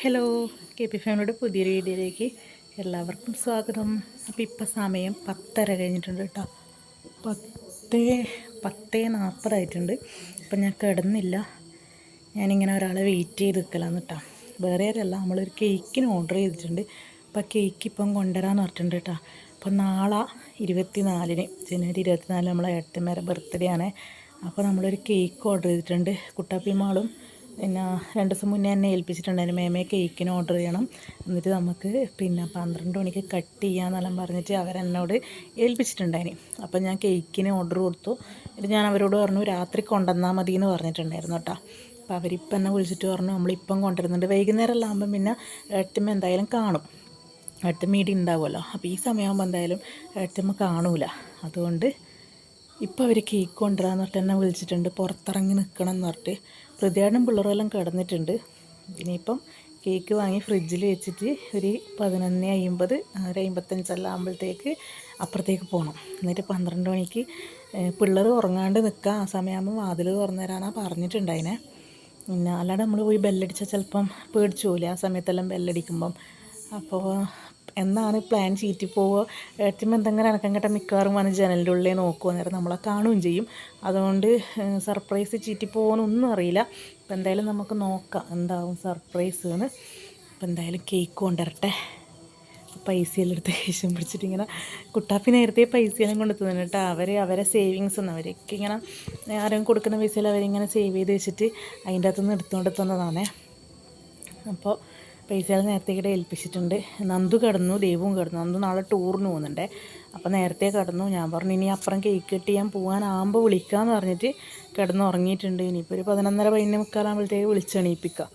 Hello, K P ഫാമിലിയുടെ പുതിയൊരു വീഡിയോയിലേക്ക് എല്ലാവർക്കും സ്വാഗതം. അപ്പോൾ ഇപ്പം സമയം 10:30 കഴിഞ്ഞിട്ടുണ്ട് കേട്ടോ. 10:40 അപ്പം ഞാൻ കിടന്നില്ല. ഞാനിങ്ങനെ ഒരാളെ വെയിറ്റ് ചെയ്ത് നിൽക്കലാന്ന് കേട്ടോ. വേറെ ആരല്ല, നമ്മളൊരു കേക്കിന് ഓർഡർ ചെയ്തിട്ടുണ്ട്. അപ്പോൾ കേക്ക് ഇപ്പം കൊണ്ടുവരാമെന്ന് പറഞ്ഞിട്ടുണ്ട് കേട്ടോ. അപ്പം നാളെ 24 ജനുവരി 24 നമ്മളെ ഏട്ടന്മാരുടെ ബർത്ത്ഡേ ആണ്. അപ്പോൾ നമ്മളൊരു കേക്ക് ഓർഡർ ചെയ്തിട്ടുണ്ട്. കുട്ടാപ്പിമാളും പിന്നെ 2 ദിവസം മുന്നേ എന്നെ ഏൽപ്പിച്ചിട്ടുണ്ടായിരുന്നു, മേമേ കേക്കിന് ഓർഡർ ചെയ്യണം, എന്നിട്ട് നമുക്ക് 12 മണിക്ക് കട്ട് ചെയ്യാമെന്നെല്ലാം പറഞ്ഞിട്ട് അവരെന്നോട് ഏൽപ്പിച്ചിട്ടുണ്ടായിന്. അപ്പം ഞാൻ കേക്കിന് ഓർഡർ കൊടുത്തു. എന്നിട്ട് ഞാൻ അവരോട് പറഞ്ഞു രാത്രി കൊണ്ടുവന്നാൽ മതി എന്ന് പറഞ്ഞിട്ടുണ്ടായിരുന്നു കേട്ടോ. അപ്പോൾ അവരിപ്പം എന്നെ വിളിച്ചിട്ട് പറഞ്ഞു നമ്മളിപ്പം കൊണ്ടുവരുന്നുണ്ട്, വൈകുന്നേരം എല്ലാം ആകുമ്പം പിന്നെ ഏട്ടമ്മ എന്തായാലും കാണും, ഏട്ടമ്മ ഇടി ഉണ്ടാവുമല്ലോ. അപ്പോൾ ഈ സമയമാകുമ്പോൾ എന്തായാലും ഏട്ടമ്മ കാണൂല, അതുകൊണ്ട് ഇപ്പോൾ അവർ കേക്ക് കൊണ്ടുവരാമെന്ന് പറഞ്ഞിട്ട് എന്നെ വിളിച്ചിട്ടുണ്ട്. പുറത്തിറങ്ങി നിൽക്കണം എന്ന് പറഞ്ഞിട്ട് ഹൃദയാടും പിള്ളേരെല്ലാം കിടന്നിട്ടുണ്ട്. ഇനിയിപ്പം കേക്ക് വാങ്ങി ഫ്രിഡ്ജിൽ വെച്ചിട്ട് ഒരു 11:50 55 ആകുമ്പോഴത്തേക്ക് അപ്പുറത്തേക്ക് പോകണം. എന്നിട്ട് 12 മണിക്ക് പിള്ളേർ ഉറങ്ങാണ്ട് നിൽക്കുക, ആ സമയമാകുമ്പോൾ വാതിൽ തുറന്നു തരാനാണ് പറഞ്ഞിട്ടുണ്ടായിനെ. പിന്നെ അല്ലാണ്ട് നമ്മൾ പോയി ബെല്ലടിച്ചാൽ ചിലപ്പം പേടിച്ചു പോകില്ല ആ സമയത്തെല്ലാം ബെല്ലടിക്കുമ്പം. അപ്പോൾ എന്നാണ് പ്ലാൻ ചീറ്റി പോവുക, ഏറ്റുമ്പോൾ എന്തെങ്കിലും അനക്കങ്ങട്ട മിക്കവാറും വന്ന് ജനലിൻ്റെ ഉള്ളിൽ നോക്കുക, അന്നേരം നമ്മളെ കാണുകയും ചെയ്യും. അതുകൊണ്ട് സർപ്രൈസ് ചീറ്റി പോകുമെന്നൊന്നും അറിയില്ല. അപ്പോൾ എന്തായാലും നമുക്ക് നോക്കാം എന്താവും സർപ്രൈസ് എന്ന്. അപ്പോൾ എന്തായാലും കേക്ക് കൊണ്ടുവരട്ടെ. പൈസയെല്ലാം എടുത്ത് ദേഷ്യം പിടിച്ചിട്ട് ഇങ്ങനെ കുട്ടാപ്പി നേരത്തെ പൈസയെല്ലാം കൊണ്ടു തന്നെ കേട്ടോ. അവരെ സേവിങ്സ് ഒന്നും അവരൊക്കെ ഇങ്ങനെ ആരും കൊടുക്കുന്ന പൈസയിൽ അവരിങ്ങനെ സേവ് ചെയ്ത് വെച്ചിട്ട് അതിൻ്റെ അകത്തുനിന്ന് എടുത്തുകൊണ്ട് തന്നതാണേ. അപ്പോൾ പൈസകൾ നേരത്തെ ഇവിടെ ഏൽപ്പിച്ചിട്ടുണ്ട്. നന്ദു കിടന്നു, ദേവും കിടന്നു. നന്ദു നാളെ ടൂറിന് പോകുന്നുണ്ടേ, അപ്പോൾ നേരത്തെ കിടന്നു. ഞാൻ പറഞ്ഞു ഇനി അപ്പുറം കേക്ക് കട്ട് ചെയ്യാൻ പോകാനാകുമ്പോൾ വിളിക്കാമെന്ന് പറഞ്ഞിട്ട് കിടന്ന് ഉറങ്ങിയിട്ടുണ്ട്. ഇനിയിപ്പോൾ ഒരു 11:30 11:45 വിളിച്ചെണീപ്പിക്കാം.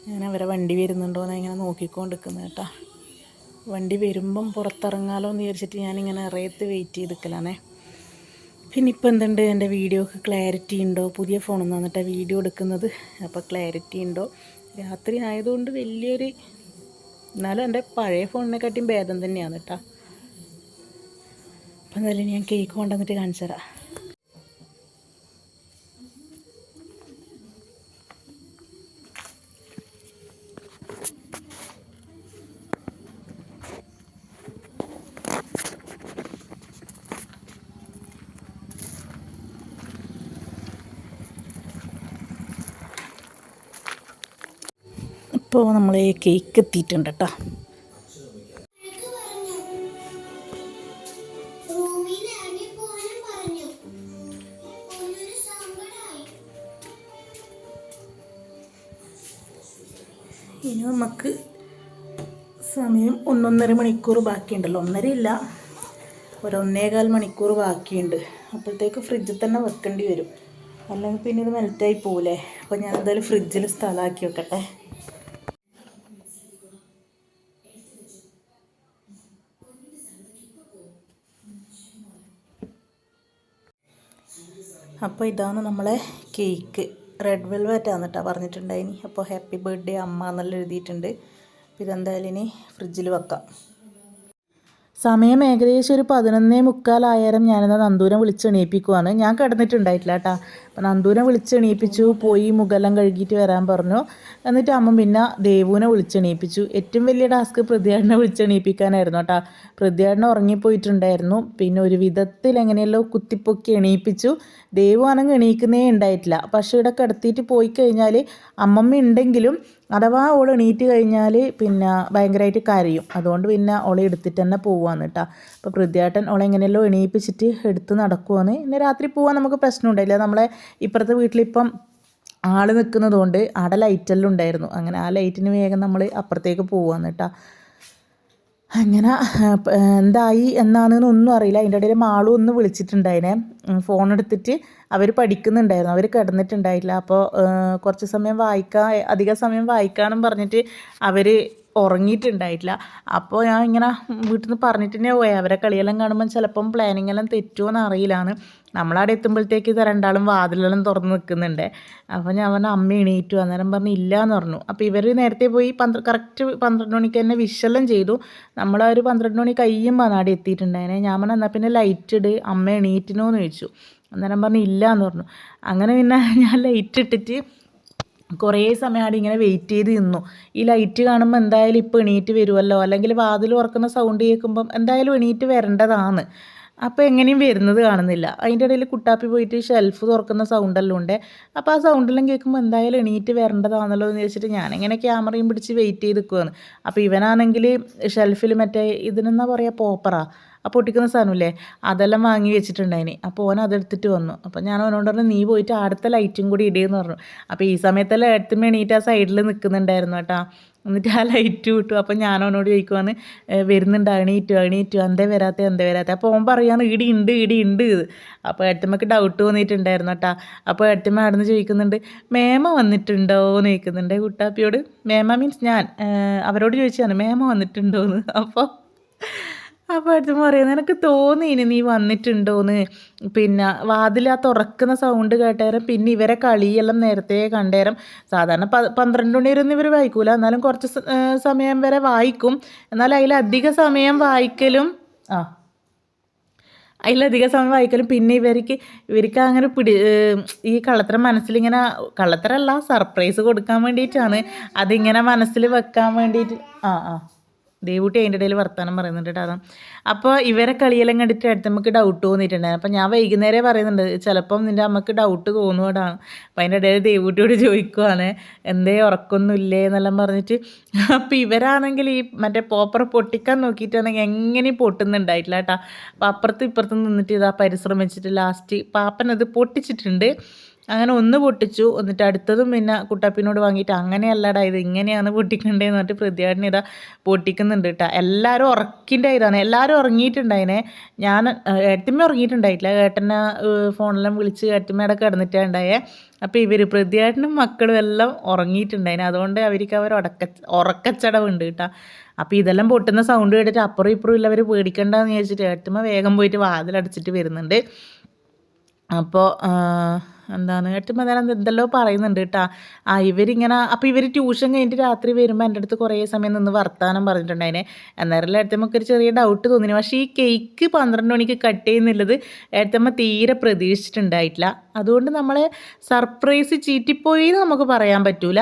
ഞാൻ അവരെ വണ്ടി വരുന്നുണ്ടോ എന്ന് ഇങ്ങനെ നോക്കിക്കൊണ്ടിരിക്കുന്നത് കേട്ടോ. വണ്ടി വരുമ്പം പുറത്തിറങ്ങാലോ എന്ന് വിചാരിച്ചിട്ട് ഞാനിങ്ങനെ ഇറയത്ത് വെയിറ്റ് ചെയ്ത് നിൽക്കലാണേ. പിന്നെ ഇപ്പം എന്തുണ്ട്, എൻ്റെ വീഡിയോക്ക് ക്ലാരിറ്റി ഉണ്ടോ? പുതിയ ഫോണിൽ നിന്ന് വന്നിട്ടാണ് വീഡിയോ എടുക്കുന്നത്. അപ്പോൾ ക്ലാരിറ്റി ഉണ്ടോ? രാത്രി ആയതുകൊണ്ട് വലിയൊരു, എന്നാലും എൻ്റെ പഴയ ഫോണിനെക്കാട്ടിയും ഭേദം തന്നെയാണ് കേട്ടോ. അപ്പം എന്തായാലും ഞാൻ കേക്ക് കൊണ്ടുവന്നിട്ട് കാണിച്ചു തരാം. ഇപ്പോൾ നമ്മൾ കേക്ക് എത്തിയിട്ടുണ്ട് കേട്ടോ. ഇനി നമുക്ക് സമയം 1.5 മണിക്കൂർ ബാക്കിയുണ്ടല്ലോ, 1.5 ഇല്ല, ഒരു 1.25 മണിക്കൂർ ബാക്കിയുണ്ട്. അപ്പോഴത്തേക്ക് ഫ്രിഡ്ജിൽ തന്നെ വെക്കേണ്ടി വരും, അല്ലെങ്കിൽ പിന്നെ ഇത് മെൽറ്റായി പോവില്ലേ. അപ്പോൾ ഞാൻ എന്തായാലും ഫ്രിഡ്ജിൽ സ്ഥലമാക്കി വെക്കട്ടെ. അപ്പോൾ ഇതാണ് നമ്മളെ കേക്ക്, റെഡ് വെൽവെറ്റാണ് കേട്ടോ പറഞ്ഞിട്ടുണ്ടായിനി. അപ്പോൾ ഹാപ്പി ബർത്ത്ഡേ അമ്മ എന്നെല്ലാം എഴുതിയിട്ടുണ്ട്. ഇതെന്തായാലും ഇനി ഫ്രിഡ്ജിൽ വെക്കാം. സമയം ഏകദേശം ഒരു 11:45 ഞാനെന്നാൽ നന്ദൂരം വിളിച്ചെണീപ്പിക്കുവാണ്. ഞാൻ കിടന്നിട്ടുണ്ടായിട്ടില്ല കേട്ടോ. അപ്പോൾ നന്ദൂരം വിളിച്ചെണീപ്പിച്ചു, പോയി മുഖമെല്ലാം കഴുകിയിട്ട് വരാൻ പറഞ്ഞു. എന്നിട്ട് അമ്മ പിന്നെ ദേവുവിനെ വിളിച്ചെണീപ്പിച്ചു. ഏറ്റവും വലിയ ടാസ്ക് പൃഥ്വിയേട്ടനെ വിളിച്ചെണീപ്പിക്കാനായിരുന്നു കേട്ടോ. പൃഥ്വിയേട്ടനെ ഉറങ്ങിപ്പോയിട്ടുണ്ടായിരുന്നു. പിന്നെ ഒരു വിധത്തിൽ എങ്ങനെയല്ലോ കുത്തിപ്പൊക്കി എണീപ്പിച്ചു. ദേവു ആണെങ്കിൽ എണീക്കുന്നേ ഉണ്ടായിട്ടില്ല. പക്ഷേ ഇവിടെ കിടത്തിയിട്ട് പോയി കഴിഞ്ഞാൽ അമ്മമ്മ ഉണ്ടെങ്കിലും അഥവാ ഓൾ എണീറ്റ് കഴിഞ്ഞാൽ പിന്നെ ഭയങ്കരമായിട്ട് കരയും. അതുകൊണ്ട് പിന്നെ ഓളെ എടുത്തിട്ട് തന്നെ പോവാന്ന് കേട്ടോ. അപ്പോൾ പൃഥ്വിയേട്ടൻ ഓളെ എങ്ങനെയല്ലോ എണീപ്പിച്ചിട്ട് എടുത്ത് നടക്കുവാന്ന്. പിന്നെ രാത്രി പോകാൻ നമുക്ക് പ്രശ്നം ഉണ്ടായില്ല. നമ്മളെ ഇപ്പുറത്തെ വീട്ടിലിപ്പം ആൾ നിൽക്കുന്നതുകൊണ്ട് അവിടെ ലൈറ്റെല്ലാം ഉണ്ടായിരുന്നു. അങ്ങനെ ആ ലൈറ്റിന് വേഗം നമ്മൾ അപ്പുറത്തേക്ക് പോവാന്ന് കേട്ടോ. അങ്ങനെ എന്തായി എന്നാണെന്നൊന്നും അറിയില്ല. അതിൻ്റെ ഇടയിൽ മാളും ഒന്ന് വിളിച്ചിട്ടുണ്ടായിനെ, ഫോൺ എടുത്തിട്ട് അവർ പഠിക്കുന്നുണ്ടായിരുന്നു, അവർ കിടന്നിട്ടുണ്ടായില്ല. അപ്പോൾ കുറച്ച് സമയം അധിക സമയം വായിക്കാനും പറഞ്ഞിട്ട് അവർ ഉറങ്ങിയിട്ടുണ്ടായിട്ടില്ല. അപ്പോൾ ഞാൻ ഇങ്ങനെ വീട്ടിൽ നിന്ന് പറഞ്ഞിട്ട് തന്നെ പോയി, അവരെ കളിയെല്ലാം കാണുമ്പം ചിലപ്പം പ്ലാനിങ് എല്ലാം തെറ്റുമോയെന്ന് അറിയില്ലാന്ന്. നമ്മളവിടെ എത്തുമ്പോഴത്തേക്ക് ഇത് രണ്ടാളും വാതിലെല്ലാം തുറന്ന് നിൽക്കുന്നുണ്ട്. അപ്പോൾ ഞാൻ പറഞ്ഞു അമ്മ എണീറ്റു, അന്നേരം പറഞ്ഞു ഇല്ല എന്ന് പറഞ്ഞു. അപ്പോൾ ഇവർ നേരത്തെ പോയി കറക്റ്റ് 12 മണിക്ക് തന്നെ വിഷെല്ലാം ചെയ്തു. നമ്മൾ ഒരു 12 മണി കഴിയുമ്പോൾ അവിടെ എത്തിയിട്ടുണ്ടായിനെ. ഞാൻ പറഞ്ഞു എന്നാൽ പിന്നെ ലൈറ്റ് ഇട്, അമ്മ എണീറ്റിനോ എന്ന് ചോദിച്ചു. അന്നേരം പറഞ്ഞു ഇല്ല എന്ന് പറഞ്ഞു. അങ്ങനെ പിന്നെ ഞാൻ ലൈറ്റ് ഇട്ടിട്ട് കുറേ സമയം അവിടെ ഇങ്ങനെ വെയിറ്റ് ചെയ്ത് നിന്നു. ഈ ലൈറ്റ് കാണുമ്പോൾ എന്തായാലും ഇപ്പോൾ എണീറ്റ് വരുമല്ലോ, അല്ലെങ്കിൽ വാതിൽ തുറക്കുന്ന സൗണ്ട് കേൾക്കുമ്പം എന്തായാലും എണീറ്റ് വരേണ്ടതാണ്. അപ്പോൾ എങ്ങനെയും വരുന്നത് കാണുന്നില്ല. അതിൻ്റെ ഇടയിൽ കുട്ടാപ്പി പോയിട്ട് ഷെൽഫ് തുറക്കുന്ന സൗണ്ടെല്ലാം ഉണ്ട്. അപ്പോൾ ആ സൗണ്ടെല്ലാം കേൾക്കുമ്പോൾ എന്തായാലും എണീറ്റ് വരേണ്ടതാണല്ലോ എന്ന് വെച്ചിട്ട് ഞാനിങ്ങനെ ക്യാമറയും പിടിച്ച് വെയിറ്റ് ചെയ്ത് നിൽക്കുവാണ്. അപ്പോൾ ഇവനാണെങ്കിൽ ഷെൽഫിൽ മറ്റേ ഇതിനെന്താ പറയുക, പോപ്പറാ, ആ പൊട്ടിക്കുന്ന സാധനമില്ലേ, അതെല്ലാം വാങ്ങി വെച്ചിട്ടുണ്ടായിന്. അപ്പോൾ ഓൻ അതെടുത്തിട്ട് വന്നു. അപ്പോൾ ഞാൻ അവനോട് പറഞ്ഞു, നീ പോയിട്ട് അടുത്ത ലൈറ്റും കൂടി ഇടുകയെന്ന് പറഞ്ഞു. അപ്പോൾ ഈ സമയത്തെല്ലാം എടുത്തും എണീറ്റ് ആ സൈഡിൽ നിൽക്കുന്നുണ്ടായിരുന്നു കേട്ടോ. എന്നിട്ട് ആ ലൈറ്റ് വിട്ടു. അപ്പോൾ ഞാൻ അവനോട് ചോദിക്കുവാണ്, വരുന്നുണ്ട്, എണീറ്റു എന്തേ വരാത്ത. അപ്പോൾ ഓൻ പറയുകയാണ്, ഇടി ഉണ്ട്. അപ്പോൾ ഏട്ടമ്മക്ക് ഡൗട്ട് തോന്നിയിട്ടുണ്ടായിരുന്നു കേട്ടോ. അപ്പോൾ ഏട്ടമ്മ അവിടെ നിന്ന് ചോദിക്കുന്നുണ്ട്, മേമ വന്നിട്ടുണ്ടോ എന്ന് ചോദിക്കുന്നുണ്ട് കുട്ടാപ്പിയോട്. മേമ മീൻസ് ഞാൻ അവരോട് ചോദിച്ചാണ് മേമ വന്നിട്ടുണ്ടോ എന്ന്. അപ്പോൾ അടുത്ത് പറയുന്നത്, എനിക്ക് തോന്നിയിനി നീ വന്നിട്ടുണ്ടോയെന്ന്. പിന്നെ വാതിൽ ആ തുറക്കുന്ന സൗണ്ട് കേട്ടേരം, പിന്നെ ഇവരെ കളിയെല്ലാം നേരത്തെ കണ്ടേരം. സാധാരണ 12 മണി വരെ ഒന്നും ഇവർ വായിക്കൂല, എന്നാലും കുറച്ച് സമയം വരെ വായിക്കും. എന്നാൽ അതിലധിക സമയം വായിക്കലും പിന്നെ ഇവർക്ക് അങ്ങനെ ഈ കള്ളത്തരം മനസ്സിലിങ്ങനെ, കള്ളത്തരമല്ല, സർപ്രൈസ് കൊടുക്കാൻ വേണ്ടിയിട്ടാണ് അതിങ്ങനെ മനസ്സിൽ വെക്കാൻ വേണ്ടിയിട്ട്. ദേവൂട്ടി അതിൻ്റെ ഇടയിൽ വർത്തമാനം പറയുന്നുണ്ട് കേട്ടോ. അപ്പോൾ ഇവരെ കളിയെല്ലാം കണ്ടിട്ട് അടുത്ത് നമുക്ക് ഡൗട്ട് തോന്നിയിട്ടുണ്ടായിരുന്നു. അപ്പോൾ ഞാൻ വൈകുന്നേരം പറയുന്നുണ്ട്, ചിലപ്പം നിൻ്റെ അമ്മക്ക് ഡൗട്ട് തോന്നുകയാണ്. അപ്പോൾ അതിൻ്റെ ഇടയിൽ ദേവൂട്ടിയോട് ചോദിക്കുവാണ്, എന്തേ ഉറക്കൊന്നുമില്ലേ എന്നെല്ലാം പറഞ്ഞിട്ട്. അപ്പോൾ ഇവരാണെങ്കിൽ ഈ മറ്റേ പോപ്പർ പൊട്ടിക്കാൻ നോക്കിയിട്ടാണെങ്കിൽ എങ്ങനെയും പൊട്ടുന്നുണ്ടായിട്ടില്ല കേട്ടോ. അപ്പോൾ അപ്പുറത്തും ഇപ്പുറത്തും നിന്നിട്ട് ഇതാ പരിശ്രമിച്ചിട്ട് ലാസ്റ്റ് പാപ്പനത് പൊട്ടിച്ചിട്ടുണ്ട്. അങ്ങനെ ഒന്ന് പൊട്ടിച്ചു. എന്നിട്ട് അടുത്തതും പിന്നെ കുട്ടാപ്പിനോട് വാങ്ങിയിട്ട്, അങ്ങനെയല്ലടാ ഇത് ഇങ്ങനെയാണ് പൊട്ടിക്കണ്ടേന്ന് പറഞ്ഞിട്ട് പ്രതിയാടിന് ഇതാ പൊട്ടിക്കുന്നുണ്ട് കേട്ടോ. എല്ലാവരും ഉറക്കിൻ്റെ ഇതാണ്, എല്ലാവരും ഉറങ്ങിയിട്ടുണ്ടായിനെ. ഞാൻ ഏട്ടമ്മ ഉറങ്ങിയിട്ടുണ്ടായിട്ടില്ല, ഏട്ടനെ ഫോണെല്ലാം വിളിച്ച് ഏട്ടമ്മയുടെ കിടന്നിട്ടാണ് ഉണ്ടായേ. അപ്പോൾ ഇവർ പ്രതിയാടിനും മക്കളും എല്ലാം ഉറങ്ങിയിട്ടുണ്ടായിനെ. അതുകൊണ്ട് അവർക്ക് ഉറക്കച്ചടവുണ്ട് കേട്ടോ. അപ്പോൾ ഇതെല്ലാം പൊട്ടുന്ന സൗണ്ട് കേട്ടിട്ട് അപ്പുറം ഇപ്പുറം ഇല്ലവർ പേടിക്കണ്ടെന്ന് വിചാരിച്ചിട്ട് ഏട്ടമ്മ വേഗം പോയിട്ട് വാതിലടച്ചിട്ട് വരുന്നുണ്ട്. അപ്പോൾ എന്താണ് ഏട്ടമ്മ നേരം എന്തെല്ലോ പറയുന്നുണ്ട് കേട്ടോ. ഇവരിങ്ങനെ, അപ്പോൾ ഇവർ ട്യൂഷൻ കഴിഞ്ഞിട്ട് രാത്രി വരുമ്പോൾ എൻ്റെ അടുത്ത് കുറേ സമയം നിന്ന് വർത്താനം പറഞ്ഞിട്ടുണ്ടായിനെ. അന്നേരം ഏട്ടമ്മക്ക് ഒരു ചെറിയ ഡൗട്ട് തോന്നിന്. പക്ഷേ ഈ കേക്ക് 12 മണിക്ക് കട്ട് ചെയ്യുന്നുള്ളത് ഏട്ടമ്മ തീരെ പ്രതീക്ഷിച്ചിട്ടുണ്ടായിട്ടില്ല. അതുകൊണ്ട് നമ്മളെ സർപ്രൈസ് ചീറ്റിപ്പോയി എന്ന് നമുക്ക് പറയാൻ പറ്റൂല.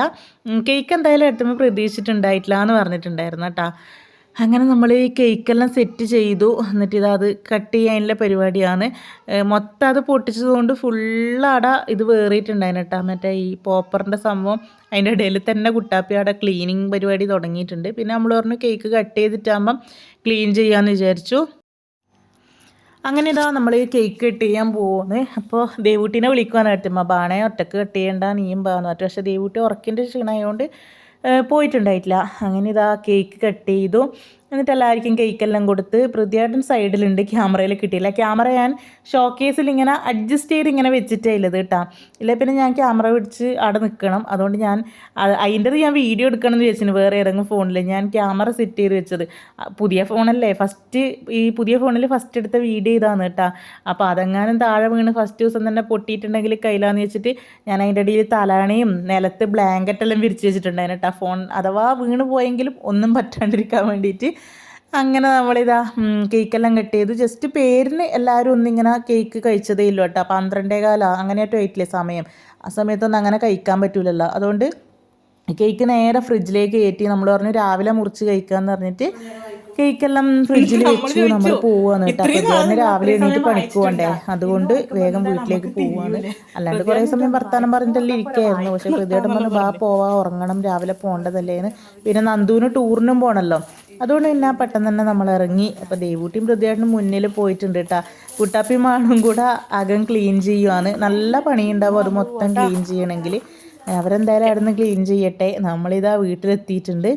കേക്ക് എന്തായാലും ഏട്ടമ്മ പ്രതീക്ഷിച്ചിട്ടുണ്ടായിട്ടില്ല എന്ന് പറഞ്ഞിട്ടുണ്ടായിരുന്നു കേട്ടോ. അങ്ങനെ നമ്മൾ ഈ കേക്കെല്ലാം സെറ്റ് ചെയ്തു. എന്നിട്ട് അത് കട്ട് ചെയ്യാനുള്ള പരിപാടിയാണ്. മൊത്തം അത് പൊട്ടിച്ചതുകൊണ്ട് ഫുള്ളാടെ ഇത് വേറിയിട്ടുണ്ടായിരുന്നു കേട്ടോ. മറ്റേ ഈ പോപ്പറിൻ്റെ സംഭവം അതിൻ്റെ ഇടയിൽ തന്നെ കുട്ടാപ്പി അവിടെ ക്ലീനിങ് പരിപാടി തുടങ്ങിയിട്ടുണ്ട്. പിന്നെ നമ്മൾ പറഞ്ഞു കേക്ക് കട്ട് ചെയ്തിട്ടാകുമ്പം ക്ലീൻ ചെയ്യാമെന്ന് വിചാരിച്ചു. അങ്ങനെ ഇതാ നമ്മൾ കേക്ക് കട്ട് ചെയ്യാൻ പോകുന്നത്. അപ്പോൾ ദേവൂട്ടിനെ വിളിക്കുവാന്ന് കേട്ടുമ്പോൾ, ബാണേ ഒറ്റക്ക് കട്ട് ചെയ്യേണ്ട, നീയും ബാന്ന് പറഞ്ഞു. പക്ഷേ ദേവൂട്ടി ഉറക്കിൻ്റെ ക്ഷീണമായതുകൊണ്ട് പോയിട്ടുണ്ടായിട്ടില്ല. അങ്ങനെ ഇതാ കേക്ക് കട്ട് ചെയ്തു. എന്നിട്ട് എല്ലാവർക്കും കേക്കെല്ലാം കൊടുത്ത്. പ്രതിയായിട്ടും സൈഡിലുണ്ട്, ക്യാമറയിൽ കിട്ടിയില്ല. ക്യാമറ ഞാൻ ഷോക്കേസിൽ ഇങ്ങനെ അഡ്ജസ്റ്റ് ചെയ്ത് ഇങ്ങനെ വെച്ചിട്ടേ ഉള്ളത് കേട്ടോ. ഇല്ല പിന്നെ ഞാൻ ക്യാമറ പിടിച്ച് അവിടെ നിൽക്കണം. അതുകൊണ്ട് ഞാൻ അതിൻ്റെത് ഞാൻ വീഡിയോ എടുക്കണം എന്ന് വിചാരിച്ചു. വേറെ ഏതെങ്കിലും ഫോണിൽ ഞാൻ ക്യാമറ സെറ്റ് ചെയ്ത് വെച്ചത്. പുതിയ ഫോണല്ലേ, ഈ പുതിയ ഫോണിൽ ഫസ്റ്റ് എടുത്ത വീഡിയോ ഇതാണ് കേട്ടോ. അപ്പോൾ അതെങ്ങാനും താഴെ വീണ് ഫസ്റ്റ് ദിവസം തന്നെ പൊട്ടിയിട്ടുണ്ടെങ്കിൽ കയ്യിലാന്ന് വെച്ചിട്ട് ഞാൻ അതിൻ്റെ ഇടയിൽ തലാണിയും നിലത്ത് ബ്ലാങ്കറ്റെല്ലാം വിരിച്ച് വെച്ചിട്ടുണ്ടായിരുന്നു കേട്ടോ. ഫോൺ അഥവാ വീണ് പോയെങ്കിലും ഒന്നും പറ്റാണ്ടിരിക്കാൻ വേണ്ടിയിട്ട്. അങ്ങനെ നമ്മളിതാ കേക്കെല്ലാം കട്ട് ചെയ്തു. ജസ്റ്റ് പേരിന് എല്ലാവരും ഒന്നിങ്ങനെ കേക്ക് കഴിച്ചതേ ഇല്ല കേട്ടോ. 12:15 അങ്ങനെയായിട്ട് ആയിട്ടില്ലേ സമയം. ആ സമയത്തൊന്നും അങ്ങനെ കഴിക്കാൻ പറ്റൂലല്ലോ. അതുകൊണ്ട് കേക്ക് നേരെ ഫ്രിഡ്ജിലേക്ക് കയറ്റി. നമ്മൾ പറഞ്ഞു രാവിലെ മുറിച്ച് കഴിക്കാമെന്ന് പറഞ്ഞിട്ട് കേക്കെല്ലാം ഫ്രിഡ്ജിൽ വെച്ചു. നമ്മൾ പോവാന്ന് കേട്ടോ. അപ്പോൾ രാവിലെ എണീറ്റ് പണിക്ക് പോകണ്ടേ, അതുകൊണ്ട് വേഗം വീട്ടിലേക്ക് പോവാണ്. അല്ലാണ്ട് കുറേ സമയം വർത്താനം പറഞ്ഞിട്ടല്ലേ ഇരിക്കുകയായിരുന്നു. പക്ഷേ പ്രതിയായിട്ടും പറഞ്ഞു പോവാ, ഉറങ്ങണം, രാവിലെ പോകേണ്ടതല്ലേന്ന്. പിന്നെ നന്ദുവിന് ടൂറിനും പോകണമല്ലോ. അതുകൊണ്ട് പിന്നെ പെട്ടെന്ന് തന്നെ നമ്മൾ ഇറങ്ങി. അപ്പോൾ ദേവൂട്ടിയും പ്രതിയായിട്ടും മുന്നിൽ പോയിട്ടുണ്ട് കേട്ടോ. കുട്ടാപ്പിയും മാണും കൂടെ അകം ക്ലീൻ ചെയ്യുവാണ്. നല്ല പണിയുണ്ടാവും അത് മൊത്തം ക്ലീൻ ചെയ്യണമെങ്കിൽ. അവരെന്തായാലും അവിടെ നിന്ന് ക്ലീൻ ചെയ്യട്ടെ. നമ്മളിതാ വീട്ടിലെത്തിയിട്ടുണ്ട്.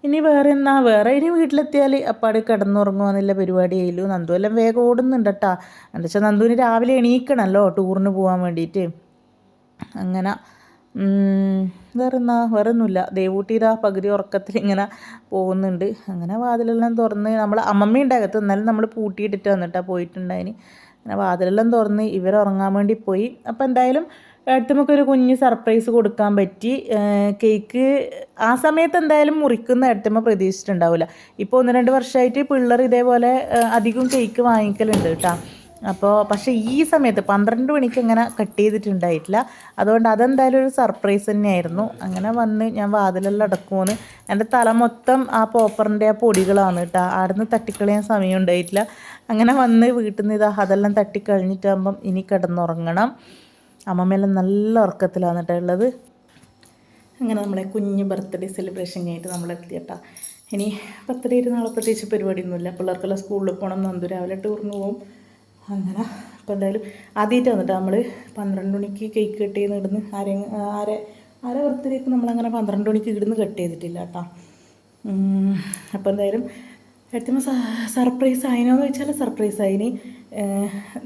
ഇനി വേറെ ഇനി വീട്ടിലെത്തിയാൽ അപ്പാട് കിടന്നുറങ്ങുമെന്നുള്ള പരിപാടിയായില്ലു. നന്ദു എല്ലാം വേഗം ഓടുന്നുണ്ട് കേട്ടോ. എന്താ വെച്ചാൽ നന്ദുവിന് രാവിലെ എണീക്കണമല്ലോ ടൂറിന് പോകാൻ വേണ്ടിയിട്ട്. അങ്ങനെ വേറെ ഒന്നുമില്ല. ദേവൂട്ടിയുടെ പകുതി ഉറക്കത്തിൽ ഇങ്ങനെ പോകുന്നുണ്ട്. അങ്ങനെ വാതിലെല്ലാം തുറന്ന്, നമ്മൾ അമ്മമ്മ അകത്ത്, എന്നാലും നമ്മൾ പൂട്ടിയിട്ടിട്ട് വന്നിട്ടാണ് പോയിട്ടുണ്ടായിന്. അങ്ങനെ വാതിലെല്ലാം തുറന്ന് ഇവരുറങ്ങാൻ വേണ്ടി പോയി. അപ്പോൾ എന്തായാലും ഏട്ടമ്മക്കൊരു കുഞ്ഞ് സർപ്രൈസ് കൊടുക്കാൻ പറ്റി. കേക്ക് ആ സമയത്ത് എന്തായാലും മുറിക്കുന്ന ഏട്ടമ്മ പ്രതീക്ഷിച്ചിട്ടുണ്ടാവില്ല. ഇപ്പോൾ 1-2 വർഷമായിട്ട് പിള്ളേർ ഇതേപോലെ അധികം കേക്ക് വാങ്ങിക്കലുണ്ട് കേട്ടോ. അപ്പോൾ പക്ഷേ ഈ സമയത്ത് 12 മണിക്ക് അങ്ങനെ കട്ട് ചെയ്തിട്ടുണ്ടായിട്ടില്ല. അതുകൊണ്ട് അതെന്തായാലും ഒരു സർപ്രൈസ് തന്നെയായിരുന്നു. അങ്ങനെ വന്ന് ഞാൻ വാതിലെല്ലാം അടക്കുമെന്ന് എൻ്റെ തല മൊത്തം ആ പോപ്പറിൻ്റെ ആ പൊടികളാണ് കേട്ടോ. ആടുന്ന് തട്ടിക്കളയാൻ സമയം ഉണ്ടായിട്ടില്ല. അങ്ങനെ വന്ന് വീട്ടിൽ നിന്ന് ഇതാ അതെല്ലാം തട്ടിക്കഴിഞ്ഞിട്ടാകുമ്പം ഇനി കിടന്നുറങ്ങണം. അമ്മമ്മയെല്ലാം നല്ല ഉറക്കത്തിലാണ് കേട്ടോ ഉള്ളത്. അങ്ങനെ നമ്മളെ കുഞ്ഞ് ബർത്ത്ഡേ സെലിബ്രേഷൻ കഴിഞ്ഞിട്ട് നമ്മളെത്തി കേട്ടോ. ഇനി ബർത്ത്ഡേ നാളെ പ്രത്യേകിച്ച് പരിപാടിയൊന്നുമില്ല. പിള്ളേർക്കെല്ലാം സ്കൂളിൽ പോകണം. നന്ദു രാവിലെ ടൂറിന് പോകും. അങ്ങനെ അപ്പോൾ എന്തായാലും ആദ്യമായിട്ട് വന്നിട്ട് നമ്മൾ 12 മണിക്ക് കേക്ക് കട്ട് ചെയ്യുന്ന ഇടുന്ന് ആരെ ബർത്ത്ഡേക്ക് നമ്മളങ്ങനെ 12 മണിക്ക് ഇടുന്ന് കട്ട് ചെയ്തിട്ടില്ല കേട്ടോ. അപ്പോൾ എന്തായാലും ഏറ്റവും സർപ്രൈസ് ആയിനോന്ന് ചോദിച്ചാൽ സർപ്രൈസ് ആയിനി.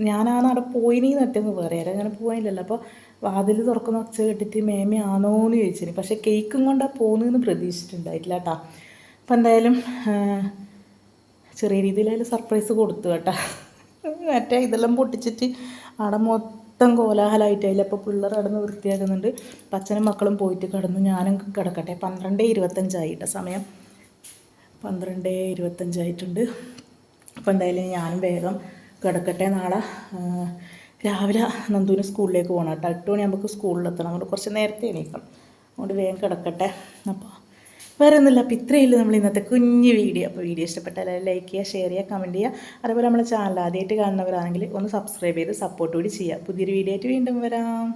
ഞാനാണ് പോയിനി നറ്റങ്ങ് വേറെ ആരും അങ്ങനെ പോയില്ലല്ലോ. അപ്പോൾ വാതിൽ തുറക്കുന്ന ഒച്ച കേട്ടിട്ട് മേമ ആണോന്ന് ചോദിച്ചിന്. പക്ഷേ കേക്കും കൊണ്ടാണ് പോകുന്നതെന്ന് പ്രതീക്ഷിച്ചിട്ടുണ്ടായിട്ടില്ല കേട്ടോ. അപ്പോൾ എന്തായാലും ചെറിയ രീതിയിലായാലും സർപ്രൈസ് കൊടുത്തു കേട്ടോ. മറ്റേ ഇതെല്ലാം പൊട്ടിച്ചിട്ട് അവിടെ മൊത്തം കോലാഹലമായിട്ടായില്ല. അപ്പോൾ പിള്ളേർ അവിടെ വൃത്തിയാക്കുന്നുണ്ട്. അച്ഛനും മക്കളും പോയിട്ട് കിടന്നു. ഞാനും കിടക്കട്ടെ. 12:25 സമയം 12:25 അപ്പോൾ എന്തായാലും ഞാനും വേഗം കിടക്കട്ടെ. നാളെ രാവിലെ നന്ദുവിന് സ്കൂളിലേക്ക് പോകണം കേട്ടോ. 8 മണിയാകുമ്പോൾ സ്കൂളിലെത്തണം. അതുകൊണ്ട് കുറച്ച് നേരത്തെ എണീക്കണം. അതുകൊണ്ട് വേഗം കിടക്കട്ടെ. അപ്പോൾ വേറെ ഒന്നുമില്ല. അപ്പോൾ ഇത്രയില്ല നമ്മൾ ഇന്നത്തെ കുഞ്ഞ് വീഡിയോ. അപ്പോൾ വീഡിയോ ഇഷ്ടപ്പെട്ടാൽ ലൈക്ക് ചെയ്യുക, ഷെയർ ചെയ്യുക, കമൻറ്റ് ചെയ്യുക. അതുപോലെ നമ്മുടെ ചാനൽ ആദ്യമായിട്ട് കാണുന്നവരാണെങ്കിൽ ഒന്ന് സബ്സ്ക്രൈബ് ചെയ്ത് സപ്പോർട്ട് കൂടി ചെയ്യുക. പുതിയൊരു വീഡിയോ ആയിട്ട് വീണ്ടും വരാം.